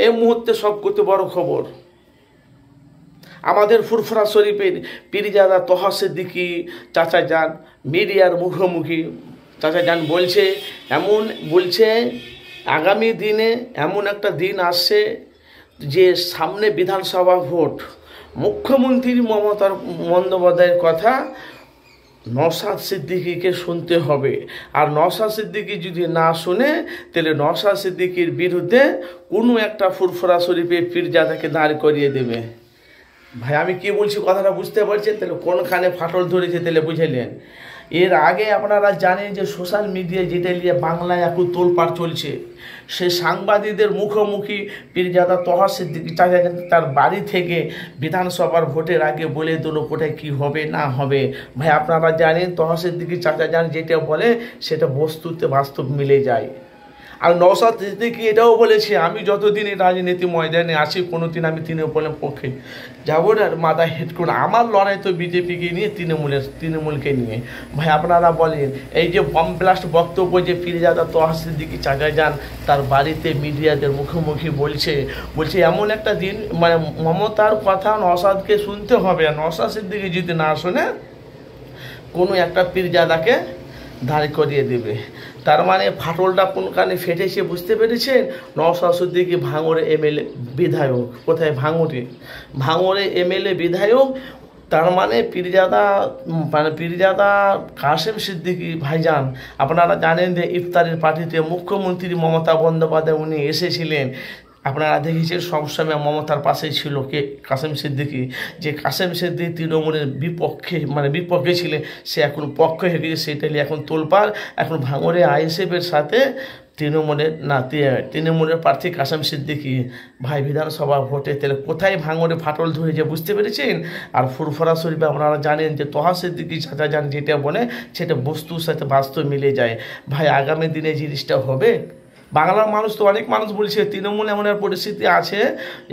এই মুহূর্তে সবচেয়ে বড় খবর, আমাদের ফুরফুরা শরীফের পীরজাদা তোহা সিদ্দিকী চাচা যান মিডিয়ার মুখোমুখি। চাচা যান বলছে আগামী দিনে এমন একটা দিন আসছে যে সামনে বিধানসভা ভোট, মুখ্যমন্ত্রী মমতা বন্দ্যোপাধ্যায়ের কথা নওশাদ সিদ্দিকীকে শুনতে হবে। আর নওশাদ সিদ্দিকী যদি না শুনে তাহলে নওশাদ সিদ্দিকীর বিরুদ্ধে কোনো একটা ফুরফুরা শরীফের পীরজাদাকে দাঁড় করিয়ে দেবে। ভাই আমি কি বলছি কথাটা বুঝতে পারছেন? তাহলে কোনখানে ফাটল ধরেছে তাহলে বুঝাইলেন। এর আগে আপনারা জানেন যে সোশ্যাল মিডিয়ায় যেটা নিয়ে বাংলায় এখন তোলপাড় চলছে, সে সাংবাদিকদের মুখোমুখি পীরজাদা তোহা সিদ্দিকী চাচা তার বাড়ি থেকে বিধানসভার ভোটের আগে বলে দিল কোথায় কী হবে না হবে। ভাই আপনারা জানেন তোহা সিদ্দিকী চাচা যান যেটা বলে সেটা বস্তুতে বাস্তব মিলে যায়। আর নওশাদ সিদ্দিকী এটাও বলেছে আমি যতদিন এই রাজনীতি ময়দানে আসি কোনোদিন আমি তৃণমূলের পক্ষে যাবো না, মাথায় হেড করে আমার লড়াই তো বিজেপিকে নিয়ে তৃণমূলকে নিয়ে। ভাই আপনারা বলেন এই যে বম ব্লাস্ট বক্তব্য যে পীরজাদা তোহা সিদ্দিকী চাচা যান তার বাড়িতে মিডিয়াদের মুখোমুখি বলছে এমন একটা দিন মানে মমতার কথা নওশাদকে শুনতে হবে, আর নওশাদ সিদ্দিকী যদি না শোনে কোনো একটা পীরজাদাকে দাঁড় করিয়ে দেবে। তার মানে ফাটলটা কোনখানে ফেটেছে বুঝতে পেরেছেন? নওশাদ সিদ্দিকী ভাঙড়ে এমএলএ বিধায়ক, কোথায় ভাঙড়ে এমএলএ বিধায়ক। তার মানে পীরজাদা কাসেম সিদ্দিকী ভাইজান আপনারা জানেন যে ইফতারের পার্টিতে মুখ্যমন্ত্রী মমতা বন্দ্যোপাধ্যায় উনি এসেছিলেন। আপনারা দেখেছেন সবসময় মমতার পাশেই ছিল কে? কাসেম সিদ্দিকী। যে কাসেম সিদ্দিকী তৃণমূলের বিপক্ষে ছিলেন, সে এখন পক্ষে হয়ে গেছে, সেটাই এখন তোলপাড়। এখন ভাঙড়ে আইএসএফের সাথে তৃণমূলের প্রার্থী কাসেম সিদ্দিকী ভাই বিধানসভা ভোটে তাহলে কোথায় ভাঙড়ে ফাটল ধরেছে বুঝতে পেরেছেন? আর ফুরফুরা শরীফে আপনারা জানেন যে তোহা সিদ্দিকী চাচা যান যেটা বলে সেটা বস্তুর সাথে বাস্তব মিলে যায়। ভাই আগামী দিনে জিনিসটা হবে। বাংলার মানুষ তো অনেক মানুষ বলছে তৃণমূল এমন এক পরিস্থিতি আছে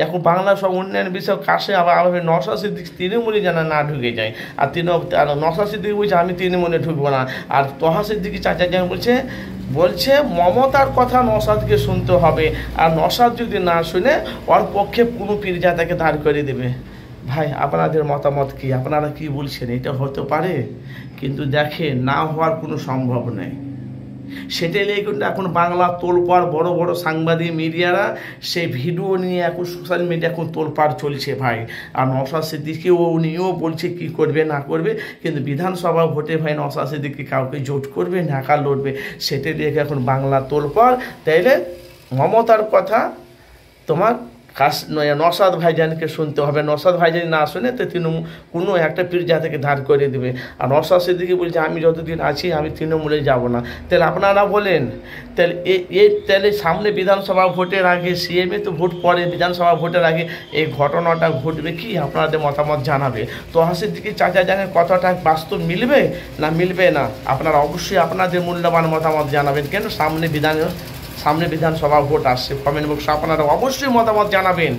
এখন বাংলার সব উন্নয়ন বিষয় কাছে আবার নওশাদ সিদ্দিকী তৃণমূলে যেন না ঢুকে যায়। আর নওশাদ সিদ্দিকী বলছে আমি তৃণমূলে ঢুকবো না। আর তোহা সিদ্দিকী চাচা যান বলছে মমতার কথা নওশাদকে শুনতে হবে, আর নওশাদ যদি না শুনে ওর পক্ষে কোনো পীরজাদাকে দাঁড় করে দেবে। ভাই আপনাদের মতামত কি? আপনারা কি বলছেন? এটা হতে পারে? কিন্তু দেখে না হওয়ার কোনো সম্ভব নেই। সেটাই নিয়ে কিন্তু এখন বাংলা তোলপাড়, বড় বড় সাংবাদিক মিডিয়ারা সেই ভিডিও নিয়ে এখন সোশ্যাল মিডিয়া এখন তোলপাড় চলছে ভাই। আর নওশাদ সিদ্দিকী উনিও বলছে কি করবে না করবে, কিন্তু বিধানসভা ভোটে ভাই নওশাদ সিদ্দিকী কাউকে জোট করবে না একা লড়বে, সেটাই নিয়ে এখন বাংলা তোলপাড়। তাইলে মমতার কথা তোমার নওশাদ ভাইজানকে শুনতে হবে। নওশাদ ভাইজান না শুনে তো কোনো একটা পীরজাদাকে দাঁড় করে দেবে। আর নওশাদ সিদ্দিকী বলছে আমি যতদিন আছি আমি তৃণমূলে যাব না। তাহলে আপনারা বলেন তাহলে সামনে বিধানসভা ভোটের আগে, সিএমএ তো ভোট পরে, বিধানসভা ভোটের আগে এই ঘটনাটা ঘটবে কি? আপনাদের মতামত জানাবে। তোহা সিদ্দিকী চাচা জানের কথাটা বাস্তব মিলবে না মিলবে না? আপনারা অবশ্যই আপনাদের মূল্যবান মতামত জানাবেন। কেন সামনে বিধানসভা ভোট আসছে, কমেন্ট বক্সে আপনারা অবশ্যই মতামত জানাবেন।